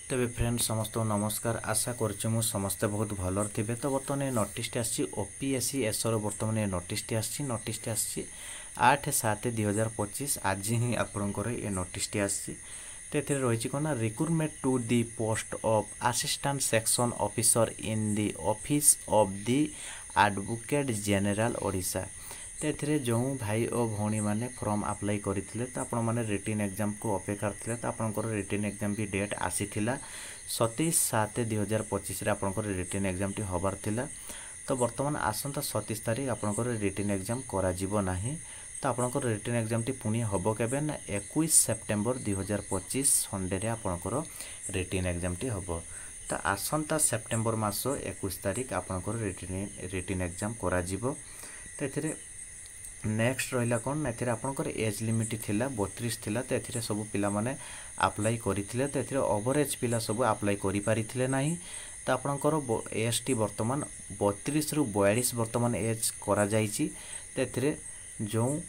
तेबे फ्रेंड समस्त नमस्कार। आशा करछु मु समस्ते बहुत भलर थिबे। तो बर्तमान ये नोटिस आसी ओपीएससी एसर बर्तमान ये नोटिस आसी 8/7/2025 आज ही आपंकर ये नोटिस आसी। तो रही कौन recruitment to the post of assistant section officer in the office of the advocate general Odisha. तो जो भाई और भौणी मैंने फॉर्म अप्लाई करते तो आपण मैंने रिटन एग्जाम को अपेक्षा थे। तो आपंकर रिटन एग्जाम भी डेट आसी 27/7/2025 आपंकर रिटन एग्जाम टी हबार थिला। तो बर्तमान आसंता 27 तारीख आपंकर रिटन एग्जाम करा जीवो नाही। तो आपंकर रिटन एग्जाम टी पुणी हम केबे ना 21 सेप्टेम्बर 2025 संडे रे आपंकर रिटन एग्जाम टी हम। तो आसंता सेप्टेम्बर मास 21 तारीख आपंकर रिटन एग्जाम करा जीवो। तो एथिरे नेक्स्ट रहा कौन ना आपंकर एज लिमिट थिला 32 थिला। तो एथिरे सब पिला माने अप्लाई करिथिले। तो एथिरे ओवरेज पिला सब अप्लाई करि पारिथिले नाही। तो आपंकर एज टी वर्तमान 32 रु 42 वर्तमान एज करा जाइछि। तो एथिरे जो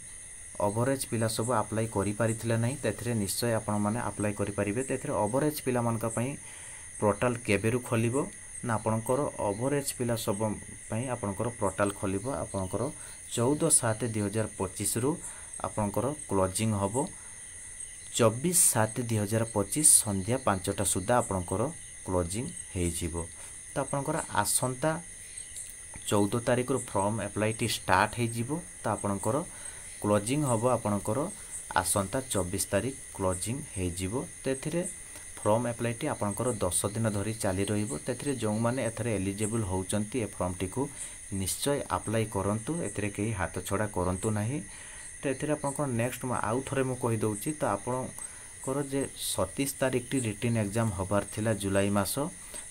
ओवरेज पिला सब अप्लाई करि पारिथिले नाही। तो एथिरे निश्चय आपण माने अप्लाई करि परिबे। तो एथिरे ओवरेज पिला मानका पई पोर्टल केबेरु खोलिबो ना आपणकर ओवरेज पिला सब पई आपणकर पोर्टल खोलिबो आपणकर 14/7/2025 रु आपणकर क्लोजिंग हबो 24/7/2025 संध्या 5टा सुधा आपणकर क्लोजिंग हे जिवो। तो आपणकर आसंता 14 तारिख रु फॉर्म अप्लाई टी स्टार्ट हे जिवो। तो आपणकर क्लोजिंग हबो आपणकर आसंता 24 तारिख क्लोजिंग हे जिवो। तो एथिरे फॉर्म अप्लाई टी आपणकर 10 दिन धरी चली रहिबो। तेथरे जो माने एथरे एलिजिबल होउचंती ए फॉर्म टी को निश्चय अप्लाई करंतु। एथरे केही हाथ छड़ा करंतु नाही। तो एथरे आपणकर नेक्स्ट आउ थरे मु कहि दउची। तो आपणकर जे 27 तारिख टी रिटन एग्जाम हबार थिला जुलाई मास।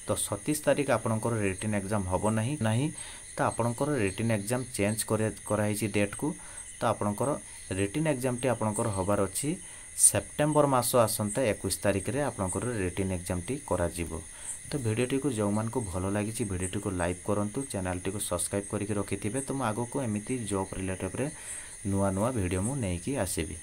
तो 27 तारिख आपणकर रिटन एग्जाम हबो नाही। तो आपणकर रिटन एग्जाम चेंज कराई डेट को। तो आपणकर रिटन एग्जाम टी आपणकर हबार अछि सेप्टेम्बर मास आसंता 21 तारिख रे आपणकर रिटन एग्जाम टी करा जिवो। तो वीडियो को जो मान को भल लगी वीडियो को लाइक करंतु, चैनल टी को सब्सक्राइब करके रखिथिबे। तो आगो को एमिति जॉब रिलेटेड रे नुआ नुआ वीडियो मु नेकी आसीबी।